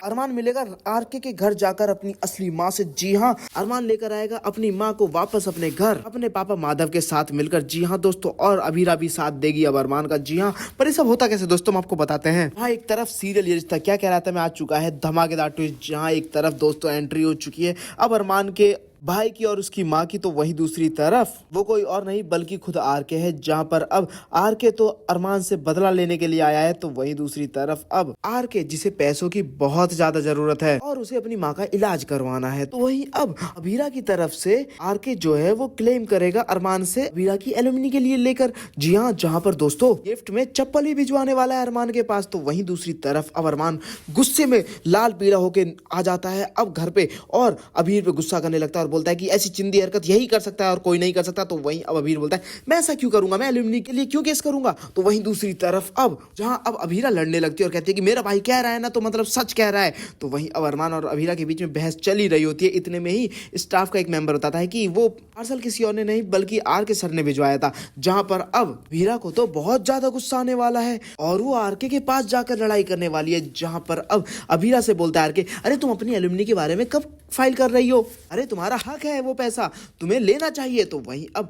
अरमान मिलेगा आरके के घर जाकर अपनी असली माँ से। जी हाँ, अरमान लेकर आएगा अपनी माँ को वापस अपने घर अपने पापा माधव के साथ मिलकर। जी हाँ दोस्तों, और अभीरा भी साथ देगी अब अरमान का। जी हाँ, पर ये सब होता कैसे दोस्तों, हम आपको बताते हैं। हाँ, एक तरफ सीरियल ये रिश्ता क्या कह रहा था मैं आ चुका है धमाकेदार ट्विस्ट, जहाँ एक तरफ दोस्तों एंट्री हो चुकी है अब अरमान के भाई की और उसकी माँ की, तो वहीं दूसरी तरफ वो कोई और नहीं बल्कि खुद आरके है, जहां पर अब आरके तो अरमान से बदला लेने के लिए आया है, तो वहीं दूसरी तरफ अब आरके जिसे पैसों की बहुत ज्यादा जरूरत है और उसे अपनी माँ का इलाज करवाना है, तो वहीं अब अभीरा की तरफ से आरके जो है वो क्लेम करेगा अरमान से अभीरा की एलुमनी के लिए लेकर। जी हाँ, जहाँ पर दोस्तों गिफ्ट में चप्पल ही भिजवाने वाला है अरमान के पास, तो वहीं दूसरी तरफ अब अरमान गुस्से में लाल पीला होके आ जाता है अब घर पे और अभीर पे गुस्सा करने लगता है, बोलता है कि ऐसी चिंदी हरकत यही कर सकता है और कोई नहीं कर सकता। तो वहीं अब अभीर बोलता है मैं ऐसा क्यों करूंगा, मैं एल्यूमिनी के लिए क्यों केस करूंगा। तो वहीं दूसरी तरफ अब जहां अब अभीरा लड़ने लगती है और कहती है कि मेरा भाई कह रहा है ना तो मतलब सच कह रहा है, तो वहीं अब अरमान और अभीरा के बीच में बहस चल ही रही होती है। इतने में ही स्टाफ का एक मेंबर बताता है कि वो पार्सल किसी और ने नहीं बल्कि आर के सर ने भिजवाया था, जहां पर अब अभीरा को तो बहुत ज्यादा गुस्सा आने वाला है और वो आरके के पास जाकर लड़ाई करने वाली है, जहां पर अब अभीरा से बोलता है आरके, अरे तुम अपनी एल्यूमिनी के बारे में कब फाइल कर रही हो, अरे तुम्हारा हक है वो पैसा तुम्हें लेना चाहिए। तो वहीं अब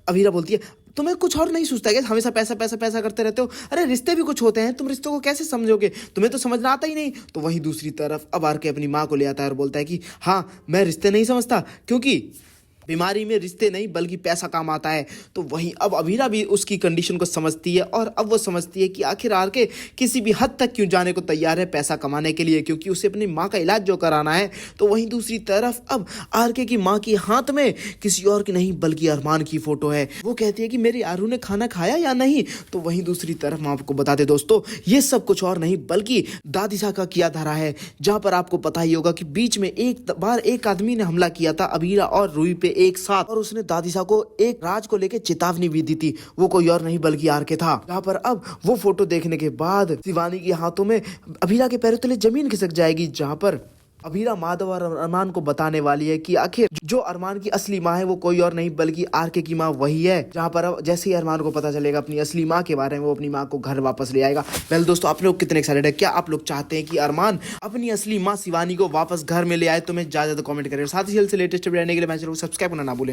अभीरा बोलती है तुम्हें कुछ और नहीं सोचता है, हमेशा पैसा पैसा पैसा करते रहते हो, अरे रिश्ते भी कुछ होते हैं, तुम रिश्तों को कैसे समझोगे, तुम्हें तो समझना आता ही नहीं। तो वहीं दूसरी तरफ अब आर के अपनी माँ को ले आता है और बोलता है कि हाँ मैं रिश्ते नहीं समझता क्योंकि बीमारी में रिश्ते नहीं बल्कि पैसा काम आता है। तो वहीं अब अभीरा भी उसकी कंडीशन को समझती है और अब वो समझती है कि आखिर आर के किसी भी हद तक क्यों जाने को तैयार है पैसा कमाने के लिए, क्योंकि उसे अपनी माँ का इलाज जो कराना है। तो वहीं दूसरी तरफ अब आर के की माँ के हाथ में किसी और की नहीं बल्कि अरमान की फोटो है। वो कहती है कि मेरी आरू ने खाना खाया या नहीं। तो वहीं दूसरी तरफ मैं आपको बता दे दोस्तों, ये सब कुछ और नहीं बल्कि दादिशा का किया धरा है, जहां पर आपको पता ही होगा कि बीच में एक बार एक आदमी ने हमला किया था अभीरा और रूही पे एक साथ, और उसने दादिशा को एक राज को लेकर चेतावनी भी दी थी। वो कोई और नहीं बल्कि आर के था। जहाँ पर अब वो फोटो देखने के बाद शिवानी के हाथों में अभीरा के पैरों तले जमीन खिसक जाएगी, जहाँ पर अभीरा माधव और अरमान को बताने वाली है कि आखिर जो अरमान की असली माँ है वो कोई और नहीं बल्कि आरके की माँ वही है। जहाँ पर अब जैसे ही अरमान को पता चलेगा अपनी असली माँ के बारे में, वो अपनी माँ को घर वापस ले आएगा। वेल दोस्तों, आप लोग कितने एक्साइटेड है, क्या आप लोग चाहते हैं कि अरमान अपनी असली माँ शिवानी को वापस घर में ले आए? तो मैं ज्यादा कमेंट करें, साथ ही से लेटेस्ट वीडियो के लिए मैं सब्सक्राइब करना ना भूलें।